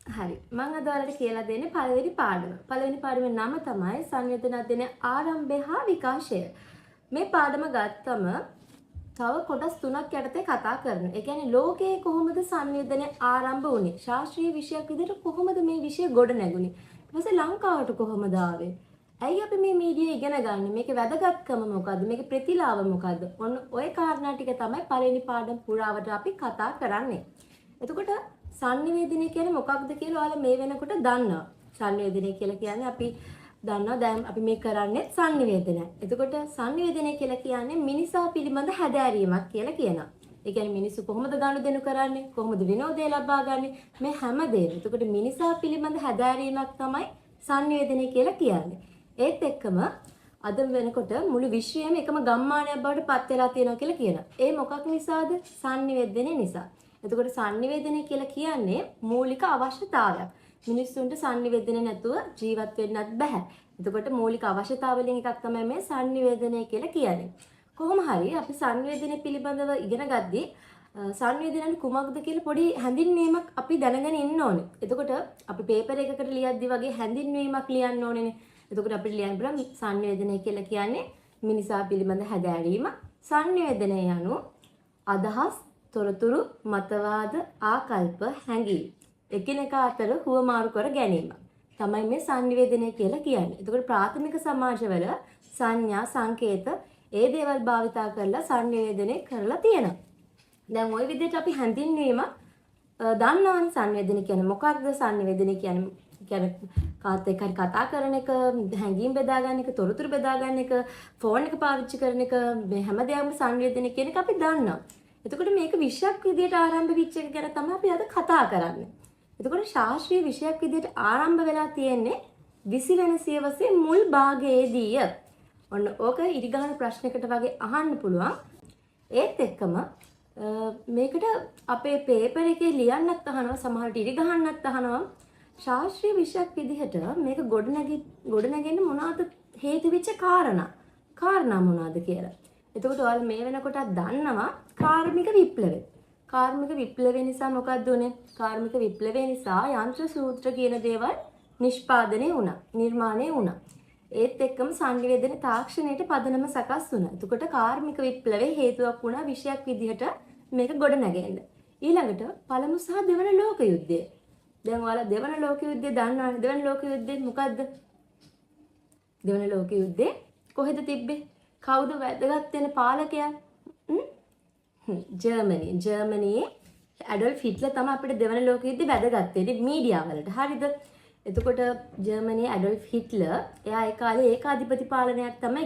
හරි. මම අද ඔයාලට කියලා දෙන්නේ පළවෙනි පාඩම. පළවෙනි පාඩමේ නම තමයි සංයෝජන අධ්‍යයනයේ ආරම්භය හා විකාශය. මේ පාඩම ගත්තම තව කොටස් තුනක් යටතේ කතා කරනවා. ඒ කියන්නේ ලෝකයේ කොහොමද සංයෝජනය ආරම්භ වුනේ? ශාස්ත්‍රීය විෂයක් විදිහට කොහොමද මේ විෂය ගොඩ නැගුණේ? ඊට පස්සේ ලංකාවට කොහොමද ආවේ? ඇයි අපි මේ මීඩියා ඉගෙන ගන්න? මේකේ වැදගත්කම මොකද්ද? මේකේ ප්‍රතිලාභ මොකද්ද? ඔන්න ওই කාරණා ටික තමයි පළවෙනි පාඩම පුරාවට අපි කතා කරන්නේ. එතකොට සංනිවේදනය කියන්නේ මොකක්ද කියලා ඔයාලා මේ වෙනකොට දන්නවා. සංනිවේදනය කියලා කියන්නේ අපි දන්නවා දැන් අපි මේ කරන්නේ සංනිවේදනය. එතකොට සංනිවේදනය කියලා කියන්නේ මිනිසා පිළිබඳ හැදෑරීමක් කියලා කියනවා. ඒ කියන්නේ මිනිස්සු කොහොමද ගනුදෙනු කරන්නේ? කොහොමද විනෝදය ලබා ගන්නේ? මේ හැමදේම. එතකොට මිනිසා පිළිබඳ හැදෑරීමක් තමයි සංනිවේදනය කියලා කියන්නේ. ඒත් එක්කම අද වෙනකොට මුළු විශ්වයම එකම ගම්මානයක් බවට පත් වෙලා තියෙනවා කියලා කියනවා. ඒ මොකක් නිසාද? සංනිවේදනය නිසා. එතකොට සංනිවේදනය කියලා කියන්නේ මූලික අවශ්‍යතාවයක්. මිනිස්සුන්ට සංනිවේදනය නැතුව ජීවත් වෙන්නත් බෑ. එතකොට මූලික අවශ්‍යතාවලින් එකක් තමයි මේ සංනිවේදනය කියලා කියන්නේ. කොහොම හරි අපි සංනිවේදනය පිළිබඳව ඉගෙන ගද්දී සංනිවේදනය කුමක්ද කියලා පොඩි හැඳින්වීමක් අපි දැනගෙන ඉන්න ඕනේ. එතකොට අපි පේපර් එකකට ලියද්දි වගේ හැඳින්වීමක් ලියන්න ඕනේනේ. එතකොට අපිට ලියන්න පුළුවන් සංනිවේදනය කියලා කියන්නේ මිනිසා පිළිබඳ හැදෑරීම. සංනිවේදනය යනු අදහස් තොරතුරු මතවාද ආකල්ප හැඟීම් එකිනෙකා අතර හුවමාරු කර ගැනීම තමයි මේ සංනිවේදනය කියලා කියන්නේ. එතකොට ප්‍රාථමික සමාජවල සංඥා සංකේත ඒ දේවල් භාවිතා කරලා සංනිවේදනය කරලා තියෙනවා. දැන් ওই විදිහට අපි හැඳින්වීම දන්නවනේ සංනිවේදනය කියන්නේ මොකක්ද? සංනිවේදනය කියන්නේ කාත් එක්ක හරි කතා කරන එක, හැඟීම් බෙදා ගන්න එක, තොරතුරු බෙදා ගන්න එක, ෆෝන් එක පාවිච්චි කරන එක මේ හැමදේම සංනිවේදනය කියන එක අපි දන්නවා. එතකොට මේක විෂයක් විදිහට ආරම්භ වෙච්ච එක ගැන තමයි අපි අද කතා කරන්නේ. එතකොට ශාස්ත්‍රීය විෂයක් විදිහට ආරම්භ වෙලා තියෙන්නේ 20 වෙනි සියවසේ මුල් භාගයේදීය. ඔන්න ඕක ඉරිගහන ප්‍රශ්නයකට වගේ අහන්න පුළුවන්. ඒත් එක්කම මේකට අපේ පේපර් එකේ ලියන්නත් අහනවා, සමහරට ඉරිගහන්නත් අහනවා. ශාස්ත්‍රීය විෂයක් විදිහට මේක ගොඩනැගෙන්න මොනවාද හේතු වෙච්ච කාරණා මොනවාද කියලා. එතකොට ඔයාලා මේ වෙනකොටත් දන්නවා කාර්මික විප්ලවය. කාර්මික විප්ලවය නිසා මොකක්ද උනේ? කාර්මික විප්ලවය නිසා යන්ත්‍ර සූත්‍ර කියන දේවල් නිෂ්පාදනය වුණා, නිර්මාණය වුණා. ඒත් එක්කම සංනිවේදන තාක්ෂණයට පදනම සකස් වුණා. එතකොට කාර්මික විප්ලවයේ හේතුවක් වුණා විෂයක් විදිහට මේක ගොඩ නැගෙන්න. ඊළඟට පළමු සහ දෙවන ලෝක යුද්ධය. දැන් ඔයාලා දෙවන ලෝක යුද්ධය දන්නවනේ. දෙවන ලෝක යුද්ධය මොකද්ද? දෙවන ලෝක යුද්ධය කොහෙද තිබ්බේ? කවුද වැදගත් වෙන පාලකයා? ජර්මනියේ ඇඩොල්ෆ් හිට්ලර් තමයි අපිට දෙවන ලෝක යුද්ධේ වැදගත් වෙන්නේ මීඩියා වලට. හරිද? එතකොට ජර්මනියේ ඇඩොල්ෆ් හිට්ලර් එයා ඒ කාලේ ඒකාධිපති පාලනයක් තමයි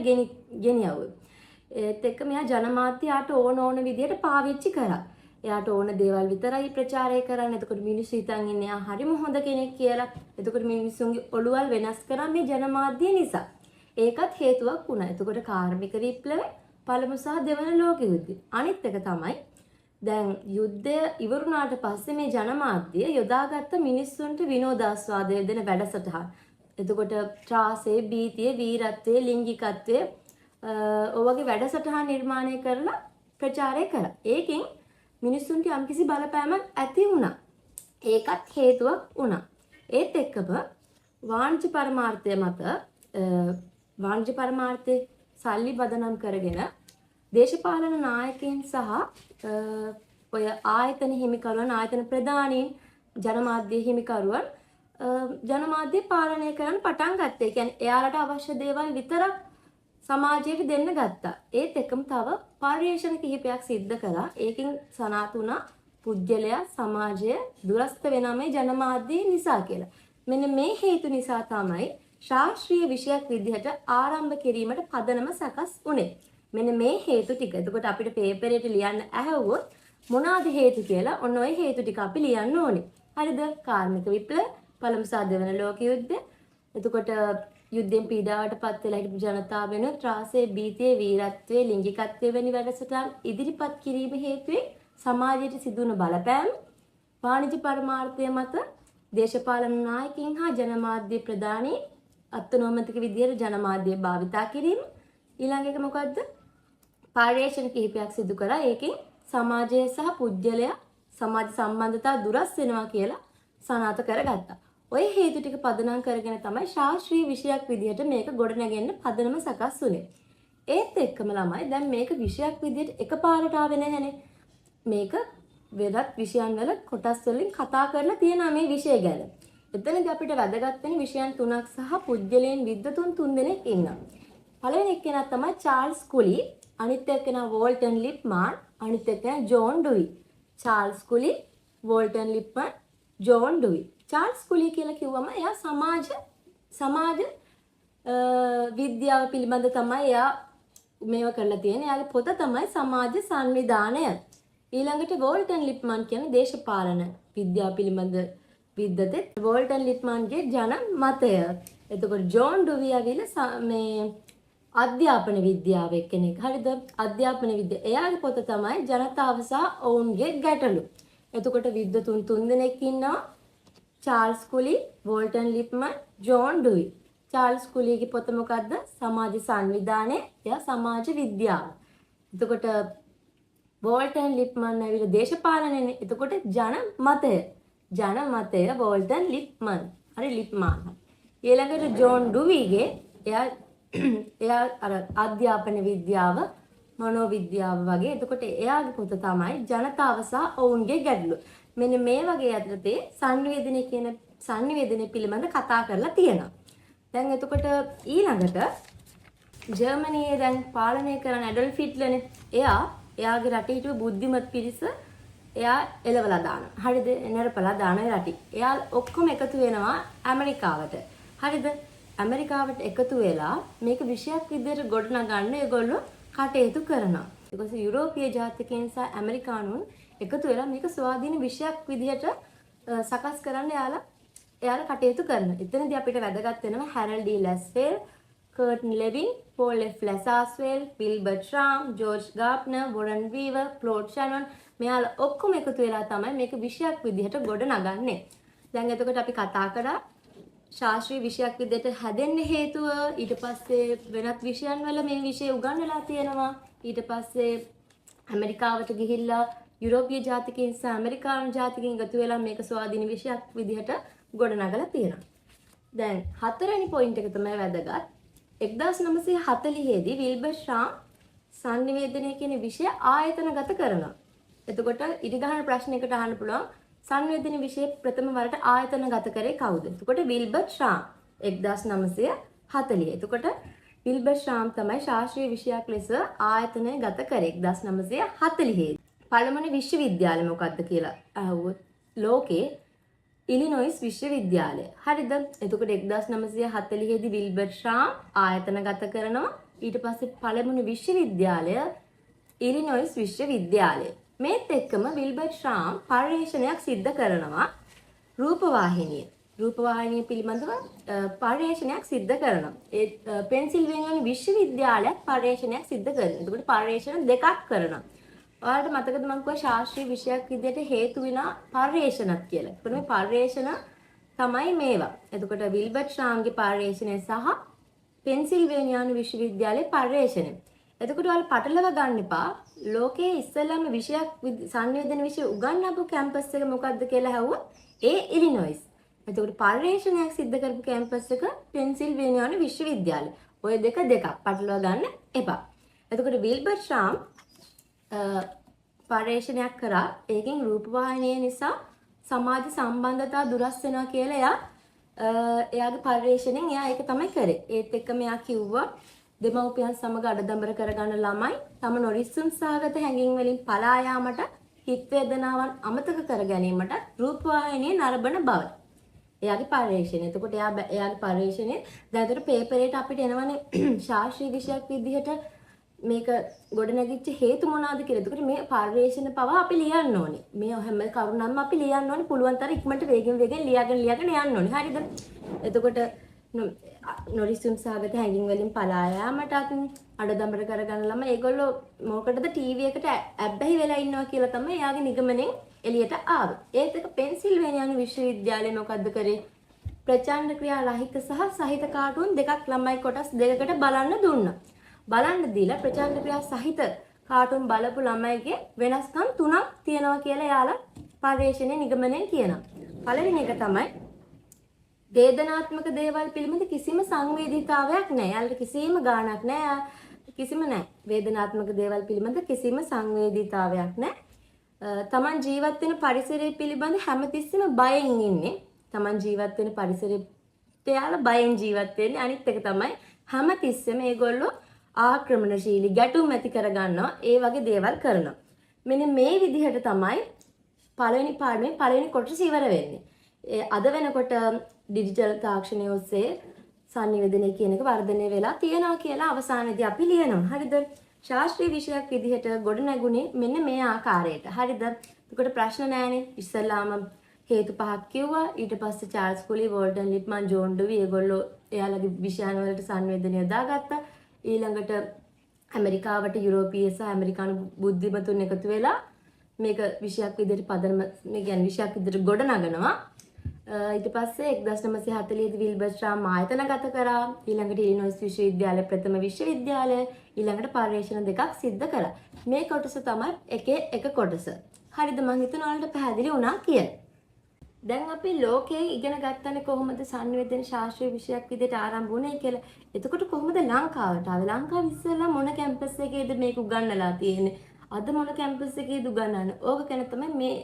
ගෙනියවුවේ. ඒත් එක්ක මෙයා ජනමාධ්‍යයට ඕන විදියට පාවිච්චි කරා. එයාට ඕන දේවල් විතරයි ප්‍රචාරය කරන්න. එතකොට මිනිස්සු හිතන් ඉන්නේ එයා හරිම හොඳ කෙනෙක් කියලා. එතකොට මිනිස්සුන්ගේ ඔළුවල් වෙනස් කරා මේ ජනමාධ්‍ය නිසා. ඒකත් හේතුවක් වුණා. එතකොට කාර්මික විප්ලවය පළමු සහ දෙවන ලෝක යුද්ධය. අනිත් එක තමයි දැන් යුද්ධය ඉවරුණාට පස්සේ මේ ජනමාධ්‍ය යොදාගත්ත මිනිස්සුන්ට විනෝදාස්වාදය දෙන වැඩසටහන්. එතකොට ත්‍රාසය, බීතිය, වීරත්වය, ලිංගිකත්වය ඔය වගේ වැඩසටහන් නිර්මාණය කරලා ප්‍රචාරය කළා. ඒකෙන් මිනිස්සුන්ට යම්කිසි බලපෑමක් ඇති වුණා. ඒකත් හේතුවක් වුණා. ඒත් එක්කම වාණිජ්‍ය පරමාර්ථය මත වාණිජ්‍ය පරමාර්ථයේ සල්ලි බදනම් කරගෙන දේශපාලන නායකයන් සහ ඔය ආයතන හිමිකරුවන්, ආයතන ප්‍රධානීන්, ජනමාධ්‍ය හිමිකරුවන් ජනමාධ්‍ය පාලනය කරන්න පටන් ගත්තා. ඒ කියන්නේ එයාලට අවශ්‍ය දේවල් විතරක් සමාජයට දෙන්න ගත්තා. ඒත් එකම තව පරිශ්‍රණ කිහිපයක් සිද්ධ කළා. ඒකෙන් සනාථ වුණා පුද්ගලයා සමාජය දුරස්ත වෙනා මේ ජනමාධ්‍ය නිසා කියලා. මෙන්න මේ හේතු නිසා තමයි ශාස්ත්‍රීය විෂයක් විදිහට ආරම්භ කිරීමට පදනම සකස් වුණේ. මෙන්න මේ හේතු ටික. එතකොට අපිට පේපර් එකට ලියන්න ඇහුවොත් මොනවාද හේතු කියලා ඔන්න ඔය හේතු ටික අපි ලියන්න ඕනේ. හරිද? කාර්මික විප්ලවය, පළමු සහ දෙවන ලෝක යුද්ධය. එතකොට යුද්ධයෙන් පීඩාවට පත් වෙලා හිටපු ජනතාව වෙන ත්‍රාසයේ, බීතියේ, වීරත්වයේ, ලිංගිකත්වයේ වැනි වැඩසටහන් ඉදිරිපත් කිරීම හේතුවෙන් සමාජයට සිදුවන බලපෑම, වාණිජ්‍ය පරමාර්ථය මත දේශපාලන නායකින් හා ජනමාධ්‍ය ප්‍රධානී අත්නෝමතික විදියට ජනමාධ්‍ය භාවිතා කිරීම. ඊළඟ එක මොකද්ද? පරිශ්‍රණ කිහිපයක් සිදු කරා. ඒකෙන් සමාජය සහ පුද්ගලයා සමාජ සම්බන්ධතා දුරස් වෙනවා කියලා සනාථ කරගත්තා. ඔය හේතු ටික පදනම් කරගෙන තමයි ශාස්ත්‍රීය විෂයක් විදිහට මේක ගොඩනගෙන්න පදනම සකස් වුනේ. ඒත් එක්කම ළමයි දැන් මේක විෂයක් විදිහට එකපාරට ආවේ නැහැනේ. මේක වෙනත් විෂයන් වල කොටස් වලින් කතා කරලා තියෙනවා මේ විෂය ගැන. එතනදී අපිට වැදගත් වෙන විෂයන් 3ක් සහ පුජ්‍යලයන් විද්වතුන් 3 දෙනෙක් ඉන්නවා. පළවෙනි එක්කෙනා තමයි චාල්ස් කුලි, අනිත් එක්කෙනා වෝල්ටන් ලිප්මාන්, අනිත් එක්කෙනා John Dewey. Charles Cooley, Walton Lippmann, John Dewey. Charles Cooley කියලා කිව්වම එයා සමාජ විද්‍යාව පිළිබඳ තමයි එයා මේව කරලා තියෙන්නේ. එයාගේ පොත තමයි සමාජ සංවිධානය. ඊළඟට වෝල්ටන් ලිප්මාන් කියන්නේ දේශපාලන විද්‍යාව පිළිබඳ විද්වතෙක්. වෝල්ටන් ලිප්මාන්ගේ ජන මතය. එතකොට ජෝන් ඩුවි ඇවිල්ලා මේ අධ්‍යාපන විද්‍යාව කෙනෙක්. හරිද? අධ්‍යාපන විද්‍යාව. එයාගේ පොත තමයි ජනතාව සහ ඔවුන්ගේ ගැටලු. එතකොට විද්වතුන් 3 දෙනෙක් ඉන්නවා. Charles Cooley, Walton Lippmann, John Dewey. Charles කුලිගේ පොත මොකද්ද? සමාජ සංවිධානය. එයා සමාජ විද්‍යාව. එතකොට වෝල්ටන් ලිප්මන් ඇවිල්ලා දේශපාලනනේ. එතකොට ජන මතය වෝල්ටන් ලිප්මන්. හරි ලිප්මාන්. ඊළඟට ජෝන් ඩුවිගේ එයා අර අධ්‍යාපන විද්‍යාව, මනෝවිද්‍යාව වගේ. එතකොට එයාගේ පොත තමයි ජනතාව සහ ඔවුන්ගේ ගැටලු. මෙන්න මේ වගේ අතරතේ සංනිවේදනය පිළිබඳ කතා කරලා තියෙනවා. දැන් එතකොට ඊළඟට ජර්මනියේ දැන් පාලනය කරන ඇඩොල්ෆ් හිට්ලර්නේ. එයාගේ රටේ හිටපු බුද්ධිමත් පිරිස එයා එලවලා දානවා. හරිද? එනරපලා දාන රටි. එයා ඔක්කොම එකතු වෙනවා ඇමරිකාවට. හරිද? ඇමරිකාවට එකතු වෙලා මේක විෂයක් විදිහට ගොඩනගන්න ඒගොල්ලෝ කටයුතු කරනවා. ඊට යුරෝපීය ජාතිකයන් සහ ඇමරිකානුන් එකතු වෙලා මේක ස්වාධීන විෂයක් විදිහට සකස් කරන්න එයාලා කටයුතු කරනවා. එතනදී අපිට වැදගත් වෙනවා Harold D Lasswell, Kurt Lewin, Paul F ලැසාස්වෙල්, Wilbur Schramm, George Gerbner, Warren Weaver, Claude Shannon මෙයාලා ඔක්කොම එකතු වෙලා තමයි මේක විෂයක් විදිහට ගොඩනගන්නේ. දැන් එතකොට අපි කතා කරා ශාස්ත්‍රීය විෂයක් විදිහට හැදෙන්න හේතුව, ඊට පස්සේ වෙනත් විෂයන් වල මේ විෂය උගන්වලා තියෙනවා. ඊට පස්සේ ඇමරිකාවට ගිහිල්ලා යුරෝපීය ජාතිකයන් සහ ඇමරිකානු ජාතිකයන් එකතු වෙලා මේක ස්වාධීන විෂයක් විදිහට ගොඩනගලා තියෙනවා. දැන් හතරවෙනි පොයින්ට් එක තමයි වැදගත්. 1940 දී විල්බර් ශ්‍රාම් සංනිවේදනය කියන විෂය ආයතනගත කරනවා. එතකොට ඉදිගහන ප්‍රශ්නයකට අහන්න පුළුවන් සංනිවේදන විෂය ප්‍රථම වරට ආයතනගත කරේ කවුද? එතකොට විල්බර් ශ්‍රාම් 1940. එතකොට විල්බර් ශ්‍රාම් තමයි ශාස්ත්‍රීය විෂයක් ලෙස ආයතනගත කරේ 1940 දී. පළමුවන විශ්වවිද්‍යාලය මොකක්ද කියලා අහුවොත් ලෝකේ ඉලිනොයිස් විශ්වවිද්‍යාලය. හරිද? එතකොට 1940 දී විල්බර් ශ්‍රාම් ආයතනගත කරනවා. ඊට පස්සේ පළමුවන විශ්වවිද්‍යාලය ඉලිනොයිස් විශ්වවිද්‍යාලය. මේත් එක්කම විල්බර් ශ්‍රාම් පර්යේෂණයක් සිද්ධ කරනවා රූපවාහිනිය පිළිබඳව පර්යේෂණයක් සිද්ධ කරනවා. ඒ පෙන්සිල්වේනියානු විශ්වවිද්‍යාලයක් පර්යේෂණයක් සිද්ධ කරනවා. එතකොට පර්යේෂණ දෙකක් කරනවා. ඔයාලට මතකද මම කිව්වා ශාස්ත්‍රීය විෂයක් විදිහට හේතු වෙනා පර්යේෂණක් කියලා. එතකොට මේ පර්යේෂණ තමයි මේවා. එතකොට විල්බර් ශ්‍රාම්ගේ පර්යේෂණය සහ පෙන්සිල්වේනියානු විශ්වවිද්‍යාලයේ පර්යේෂණය. එතකොට ඔයාලා පටලව ගන්න එපා. ලෝකයේ ඉස්සෙල්ලාම විෂයක් සංවේදන විෂය උගන්වපු කැම්පස් එක මොකක්ද කියලා අහුවොත් ඒ ඉලිනොයිස්. එතකොට පර්යේෂණයක් සිද්ධ කරපු කැම්පස් එක පෙන්සිල්වේනියානු විශ්වවිද්‍යාලය. ඔය දෙකක් පටලව ගන්න එපා. එතකොට විල්බර් ශ්‍රාම් පර්යේෂණයක් කරා. ඒකෙන් රූපවාහිනිය නිසා සමාජ සම්බන්ධතා දුරස් වෙනවා කියලා එයාගේ පර්යේෂණයෙන් එයා ඒක තමයි කරේ. ඒත් එක්කම එයා කිව්වා දෙමව්පියන් සමග අඩදඹර කරගන්න ළමයි තම නොරිස්සුම් සහගත හැඟීම් වලින් පලා යාමට, හිත් වේදනාවන් අමතක කර ගැනීමට රූපවාහිනිය නරඹන බව. එයාගේ පර්යේෂණය. එතකොට එයාගේ පර්යේෂණය දැන් පේපරේට අපිට එනවනේ ශාස්ත්‍රීය විෂයක් විදිහට මේක ගොඩනැගිච්ච හේතු මොනවාද කියලා. එතකොට මේ පර්යේෂණ පවා අපි ලියන්න ඕනේ. මේ හැම කරුණක්ම අපි ලියන්න ඕනේ. පුළුවන් තරම් ඉක්මනට වේගෙන් ලියාගෙන යන්න ඕනේ. හරිද? එතකොට නොරිසුම් සහගත හැඟීම් වලින් පලා යාමට අඩදඹර කරගන්න ළම ඒගොල්ලෝ මොකටද ටීවී එකට ඇබ්බැහි වෙලා ඉන්නවා කියලා තමයි එයාගේ නිගමනයෙන් එළියට ආවේ. ඒත් එක පෙන්සිල්වේනියානු විශ්වවිද්‍යාලය මොකද්ද කරේ? ප්‍රචණ්ඩ ක්‍රියා රහිත සහ සහිත කාටුන් දෙකක් ළමයි කොටස් දෙකකට බලන්න දුන්නා. බලන්න දීලා ප්‍රචණ්ඩ ක්‍රියා සහිත කාටුන් බලපු ළමයිගේ වෙනස්කම් 3ක් තියෙනවා කියලා එයාලා පර්යේෂණයේ නිගමනයෙන් කියනවා. පළවෙනි එක තමයි වේදනාත්මක දේවල් පිළිබඳ කිසිම සංවේදීතාවයක් නැහැ. යාළුවට කිසිම ගාණක් නැහැ. කිසිම නැහැ. වේදනාත්මක දේවල් පිළිබඳ කිසිම සංවේදීතාවයක් නැහැ. තමන් ජීවත් වෙන පරිසරය පිළිබඳ හැමතිස්සෙම බයෙන් ඉන්නේ. තමන් ජීවත් වෙන පරිසරයට යාළුවා බයෙන් ජීවත් වෙන්නේ. අනිත් එක තමයි හැමතිස්සෙම මේගොල්ලෝ ආක්‍රමණශීලී ගැටුම් ඇති කරගන්නවා. ඒ වගේ දේවල් කරනවා. මෙන්න මේ විදිහට තමයි පළවෙනි පාඩමේ පළවෙනි කොටස ඉවර වෙන්නේ. අද වෙනකොට ඩිජිටල් තාක්ෂණය ඔස්සේ සංනිවේදනය කියන එක වර්ධනය වෙලා තියෙනවා කියලා අවසානයේදී අපි ලියනවා. හරිද? ශාස්ත්‍රීය විෂයක් විදිහට ගොඩ නැගුණේ මෙන්න මේ ආකාරයට. හරිද? එතකොට ප්‍රශ්න නැහැනේ. ඉස්සෙල්ලාම හේතු පහක් කිව්වා. ඊට පස්සේ චාල්ස් කුලි, වෝල්ටන් ලිට්මන්, ජෝන් ඩුවි ඒගොල්ලෝ එයාලගේ විෂයන් වලට සංවේදනය දාගත්තා. ඊළඟට ඇමරිකාවට යුරෝපීය සහ ඇමරිකානු බුද්ධිමතුන් එකතු වෙලා මේක විෂයක් විදිහට පදනම මේ කියන්නේ විෂයක් විදිහට ගොඩ නගනවා. ඊට පස්සේ 1940 දී විල්බර් ශ්‍රාම් ආයතනගත කරා. ඊළඟට ඉලිනොයිස් විශ්වවිද්‍යාලය ප්‍රථම විශ්වවිද්‍යාලය ඊළඟට පර්යේෂණ දෙකක් සිද්ධ කළා. මේ කොටස තමයි එකේ එක කොටස. හරිද? මම හිතනවා ඔයාලට පැහැදිලි වුණා කියලා. දැන් අපි ලෝකයේ ඉගෙන ගත්තනේ කොහොමද සංවේදන ශාස්ත්‍රීය විෂයක් විදිහට ආරම්භ වුණේ කියලා. එතකොට කොහොමද ලංකාවට ආවේ? ලංකාව ඉස්සෙල්ලා මොන කැම්පස් එකේද මේක උගන්වලා තියෙන්නේ? අද මොන කැම්පස් එකේද උගන්වන්නේ? ඕක ගැන තමයි මේ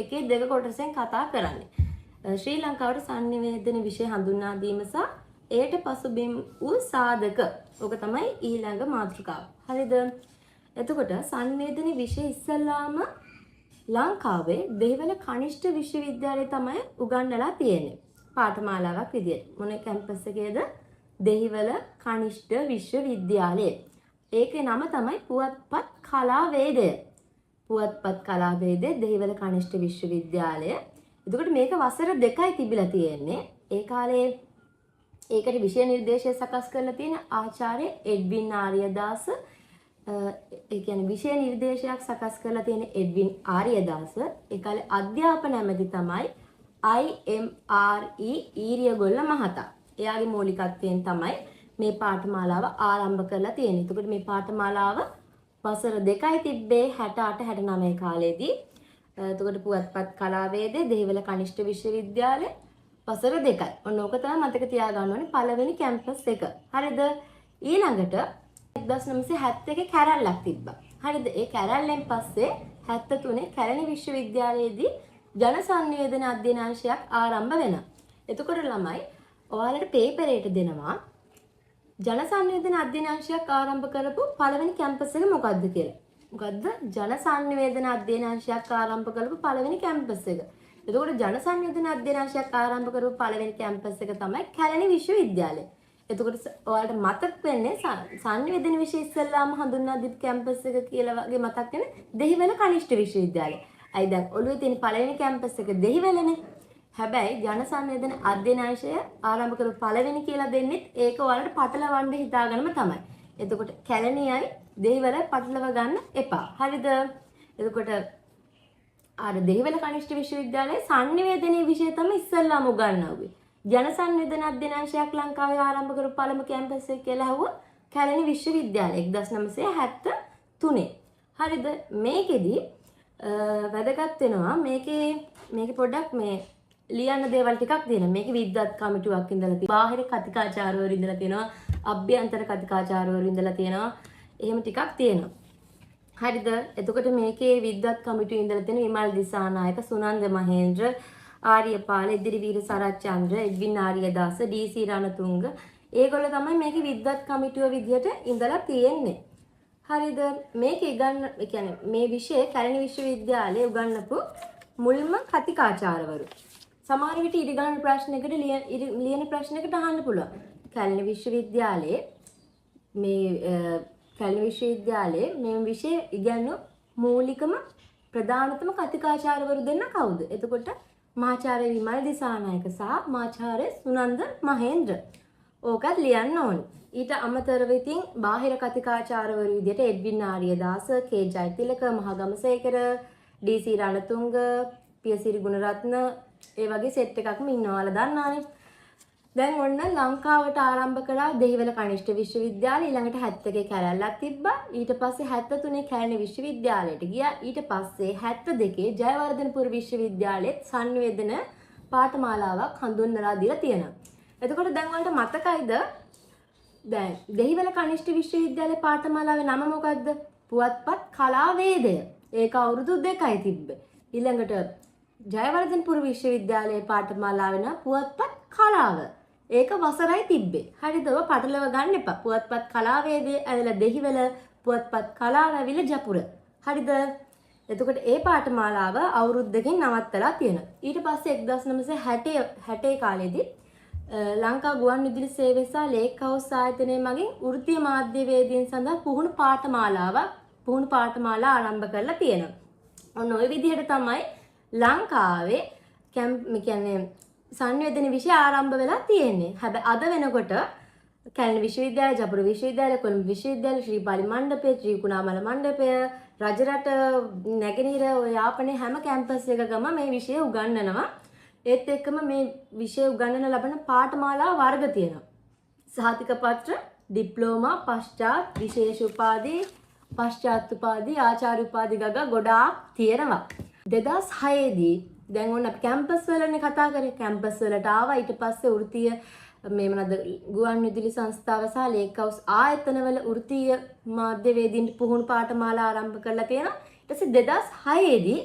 එකේ දෙක කොටසෙන් කතා කරන්නේ. ශ්‍රී ලංකාවට සංනිවේදන විෂය හඳුන්වා දීම සහ එයට පසුබිම් වූ සාධක. ඕක තමයි ඊළඟ මාතෘකාව. හරිද? එතකොට සංවේදන විෂය ඉස්සල්ලාම ලංකාවේ දෙහිවල කනිෂ්ඨ විශ්වවිද්‍යාලය තමයි උගන්වලා තියෙන්නේ. පාඨමාලාවක් විදියට. මොන කැම්පස් එකේද? දෙහිවල කනිෂ්ඨ විශ්වවිද්‍යාලය. ඒකේ නම තමයි පුවත්පත් කලාවේදය. පුවත්පත් කලාවේදය දෙහිවල කනිෂ්ඨ විශ්වවිද්‍යාලය. එතකොට මේක වසර 2යි තිබිලා තියෙන්නේ. ඒ කාලේ ඒකට විෂය නිර්දේශය සකස් කරලා තියෙන ආචාර්ය එඩ්වින් ආර්යදාස. ඒ කියන්නේ විෂය නිර්දේශයක් සකස් කරලා තියෙන එඩ්වින් ආර්යදාස. ඒ කාලේ අධ්‍යාපන ඇමති තමයි IMRE ඊරියගොල්ල මහතා. එයාගේ මූලිකත්වයෙන් තමයි මේ පාඨමාලාව ආරම්භ කරලා තියෙන්නේ. එතකොට මේ පාඨමාලාව වසර 2යි තිබ්බේ 68 69 කාලේදී. එතකොට පුවත්පත් කලාවේදය දෙහිවල කනිෂ්ඨ විශ්වවිද්‍යාලය වසර 2යි. ඔන්න ඕක තමයි මතක තියාගන්න ඕනේ පළවෙනි කැම්පස් එක. හරිද? ඊළඟට 1971 කැරැල්ලක් තිබ්බා. හරිද? ඒ කැරැල්ලෙන් පස්සේ 73 කැලණි විශ්වවිද්‍යාලයේදී ජන සංනිවේදන අධ්‍යනාංශයක් ආරම්භ වෙනවා. එතකොට ළමයි ඔයාලට පේපර් එකට දෙනවා ජන සංනිවේදන අධ්‍යනාංශයක් ආරම්භ කරපු පළවෙනි කැම්පස් එක මොකක්ද කියලා. මොකද්ද? ජන සංනිවේදන අධ්‍යනාංශයක් ආරම්භ කරපු පළවෙනි කැම්පස් එක. එතකොට ජන සංනිවේදන අධ්‍යනාංශයක් ආරම්භ කරපු පළවෙනි කැම්පස් එක තමයි කැලණි විශ්වවිද්‍යාලය. එතකොට ඔයාලට මතක් වෙන්නේ සංනිවේදන විෂය ඉස්සෙල්ලාම හඳුන්වා දීපු කැම්පස් එක කියලා වගේ මතක් වෙන දෙහිවල කනිෂ්ඨ විශ්වවිද්‍යාලය. අයි දැන් ඔළුවේ තියෙන පළවෙනි කැම්පස් එක දෙහිවලනේ. හැබැයි ජන සංවේදන අධ්‍යනාංශය ආරම්භ කරපු පළවෙනි කියලා දෙන්නෙත් ඒක ඔයාලට පටලවන්න හිතාගන්නම තමයි. එතකොට කැලණියයි දෙහිවල පටලව ගන්න එපා. හරිද? එතකොට අර දෙහිවල කනිෂ්ඨ විශ්වවිද්‍යාලයේ සංනිවේදනයේ විෂය තමයි ඉස්සල්ලාම උගන්වන්නේ. ජන සංවේදන අධ්‍යනාංශයක් ලංකාවේ ආරම්භ කරපු පළමු කැම්පස් එක කියලා හවුව කැලණි විශ්වවිද්‍යාලය 1973. හරිද? මේකෙදි වැදගත් වෙනවා මේකේ පොඩ්ඩක් මේ ලියන්න දේවල් ටිකක් දෙනවා. මේකේ විද්වත් කමිටුවක් ඉඳලා තියෙනවා. බාහිර කතිකාචාර්යවරු ඉඳලා තියෙනවා. අභ්‍යන්තර කතිකාචාර්යවරු ඉඳලා තියෙනවා. එහෙම ටිකක් තියෙනවා. හරිද? එතකොට මේකේ විද්වත් කමිටුවේ ඉඳලා තියෙන විමල් දිසානායක, සුනන්ද මහේන්ද්‍ර, ආර්යපාල, ඉදිරිවීර සරච්චන්ද්‍ර, එඩ්වින් ආර්යදාස, ඩී.සී. රණතුංග ඒගොල්ලෝ තමයි මේකේ විද්වත් කමිටුව විදිහට ඉඳලා තියෙන්නේ. හරිද? මේක කියන්නේ මේ විෂය කැලණි විශ්වවිද්‍යාලයේ උගන්වපු මුල්ම කතිකාචාර්යවරු. සමහර විට ඉරිගාන ප්‍රශ්නයකට ලියන ප්‍රශ්නයකට අහන්න පුළුවන්. කැලණි විශ්වවිද්‍යාලයේ මේ විෂය ඉගෙනු මූලිකම ප්‍රධානතම කතිකාචාර්යවරු දෙන්න කවුද? එතකොට මහාචාර්ය විමල් දිසානායක සහ මහාචාර්ය සුනන්ද මහේන්ද්‍ර. ඕකත් ලියන්න ඕනේ. ඊට අමතරව ඉතින් බාහිර කතිකාචාර්යවරු විදිහට එඩ්වින් ආර්යදාස, කේ ජයතිලක, මහගමසේකර, ඩී.සී. රණතුංග, පියසිරි ගුණරත්න ඒ වගේ සෙට් එකක්ම ඉන්නවාලා දන්නානේ. දැන් ඔන්න ලංකාවට ආරම්භ කළා දෙහිවල කනිෂ්ඨ විශ්වවිද්‍යාලය. ඊළඟට 71 කැරැල්ලක් තිබ්බා. ඊට පස්සේ 73 කැලණි විශ්වවිද්‍යාලයට ගියා. ඊට පස්සේ 72 ජයවර්ධනපුර විශ්වවිද්‍යාලෙත් සංවේදන පාඨමාලාවක් හඳුන්වලා දීලා තියෙනවා. එතකොට දැන් වලට මතකයිද දැන් දෙහිවල කනිෂ්ඨ විශ්වවිද්‍යාලයේ පාඨමාලාවේ නම මොකද්ද? පුවත්පත් කලා වේදය. ඒක අවුරුදු 2යි තිබ්බේ. ඊළඟට ජයවර්ධනපුර විශ්වවිද්‍යාලයේ පාඨමාලාවේ නම පුවත්පත් කලාව. ඒක වසරයි තිබ්බේ. හරිද? ඔය පටලව ගන්න එපා. පුවත්පත් කලා වේදය ඇවිල්ලා දෙහිවල, පුවත්පත් කලාව ඇවිල්ලා ජපුර. හරිද? එතකොට ඒ පාඨමාලාව අවුරුද්දකින් නවත්තලා තියෙනවා. ඊට පස්සේ 1960 කාලේදී ලංකා ගුවන් විදුලි සේවය සහ ලේක් හවුස් ආයතනය මගින් වෘත්තීය මාධ්‍යවේදීන් සඳහා පුහුණු පාඨමාලා ආරම්භ කරලා තියෙනවා. ඔන්න ඔය විදිහට තමයි ලංකාවේ කියන්නේ සංවේදන විෂය ආරම්භ වෙලා තියෙන්නේ. හැබැයි අද වෙනකොට කැලණි විශ්වවිද්‍යාලය, ජපුර විශ්වවිද්‍යාලය, කොළඹ විශ්වවිද්‍යාලය, ශ්‍රී පාලි මණ්ඩපය, ශ්‍රී කුණාමල මණ්ඩපය, රජරට, නැගෙනහිර ඔය යාපනයේ හැම කැම්පස් එකකම මේ විෂය උගන්වනවා. ඒත් එක්කම මේ විෂය උගන්වන ලබන පාඨමාලා වර්ග තියෙනවා. සහතික පත්‍ර, ඩිප්ලෝමා, පශ්චාත්, විශේෂ උපාධි, පශ්චාත් උපාධි, ආචාර්ය උපාධි ගගා ගොඩාක් තියෙනවා. 2006 දී දැන් ඔන්න අපි කැම්පස් වලනේ කතා කරේ. කැම්පස් වලට ආවා. ඊට පස්සේ වෘත්තීය මේ මොනවාද ගුවන් විදුලි සංස්ථාව සහ ලේක් හවුස් ආයතනවල වෘත්තීය මාධ්‍යවේදීන්ට පුහුණු පාඨමාලා ආරම්භ කරලා තියෙනවා. ඊට පස්සේ 2006 දී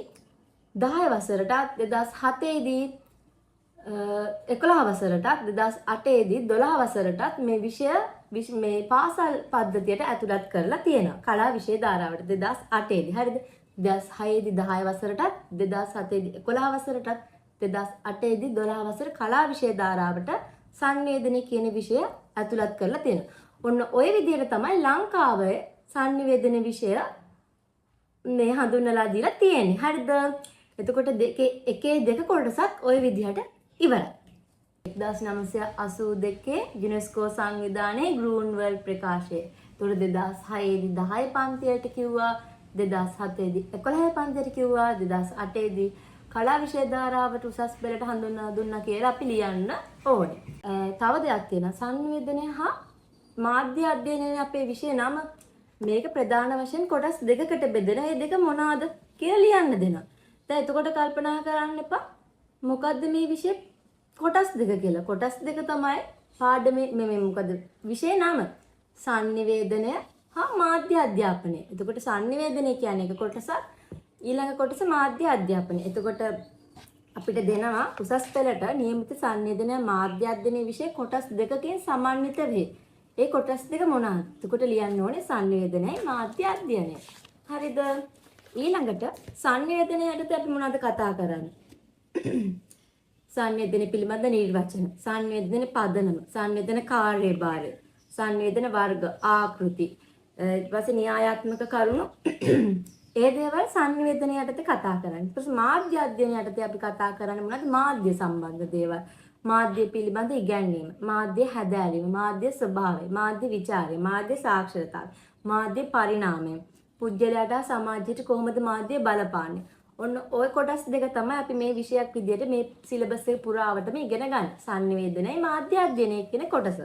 10 වසරටත් 2007 දී 11 වසරටත් 2008 දී 12 වසරටත් මේ විෂය මේ පාසල් පද්ධතියට ඇතුළත් කරලා තියෙනවා. කලා විෂය ධාරාවට 2008 දී. හරිද? 2006 දී 10 වසරටත් 2007 දී 11 වසරටත් 2008 දී 12 වසර කලා විෂය ධාරාවට සංවේදනය කියන විෂය ඇතුළත් කරලා තියෙනවා. ඔන්න ওই විදිහට තමයි ලංකාවේ සංවේදන විෂය මේ හඳුන්වලා දීලා තියෙන්නේ. හරිද? එතකොට එකේ දෙක කොටසක් ওই විදිහට ඉවරයි. 1982 යුනෙස්කෝ සංවිධානයේ ග්‍රූන්වර්ල්ඩ් ප්‍රකාශය. එතකොට 2006 දී 10 පන්තියට කිව්වා, 2007 දී 11 පන්තියට කිව්වා, 2008 දී කලා විෂය ධාරාවට උසස් පෙළට හඳුන්වා දුන්නා කියලා අපි ලියන්න ඕනේ. තව දෙයක් තියෙනවා. සංවේදනය හා මාධ්‍ය අධ්‍යයනයේ අපේ විෂය නම මේක ප්‍රධාන වශයෙන් කොටස් දෙකකට බෙදෙන. මේ දෙක මොනවාද කියලා ලියන්න දෙනවා. දැන් එතකොට කල්පනා කරන්න එපා. මොකද්ද මේ විෂය කොටස් දෙක කියලා. කොටස් දෙක තමයි පාඩමේ මේ මොකද විෂය නම. සංනිවේදනය හා මාධ්‍ය අධ්‍යාපනය. එතකොට සංනිවේදනය කියන්නේ එක කොටසක්. ඊළඟ කොටස මාධ්‍ය අධ්‍යාපනය. එතකොට අපිට දෙනවා උසස් පෙළට නියමිත සංවේදනය මාධ්‍ය අධ්‍යයනයේ විෂය කොටස් දෙකකින් සමන්විත වේ. ඒ කොටස් දෙක මොනවාද? එතකොට ලියන්න ඕනේ සංවේදනයයි මාධ්‍ය අධ්‍යයනය. හරිද? ඊළඟට සංවේදනය යටතේ අපි මොනවද කතා කරන්නේ? සංවේදනය පිළිබඳ නිර්වචන, සංවේදන පදනම, සංවේදන කාර්යභාරය, සංවේදන වර්ග, ආකෘති, ඊට පස්සේ න්‍යායාත්මක කරුණු ඒ දේවල් සංවේදනය යටතේ කතා කරන්නේ. ඊට පස්සේ මාධ්‍ය අධ්‍යයනය යටතේ අපි කතා කරන්නේ මොනවද? මාධ්‍ය සම්බන්ධ දේවල්. මාධ්‍ය පිළිබඳ ඉගැන්වීම, මාධ්‍ය හැදෑරීම, මාධ්‍ය ස්වභාවය, මාධ්‍ය විචාරය, මාධ්‍ය සාක්ෂරතාවය, මාධ්‍ය පරිණාමය, පුද්ගලයාට සමාජයට කොහොමද මාධ්‍ය බලපාන්නේ. ඔන්න ওই කොටස් දෙක තමයි අපි මේ විෂයක් විදිහට මේ සිලබස් එක පුරාවටම ඉගෙන ගන්න. සංවේදනයයි මාධ්‍ය අධ්‍යයනය කියන කොටස.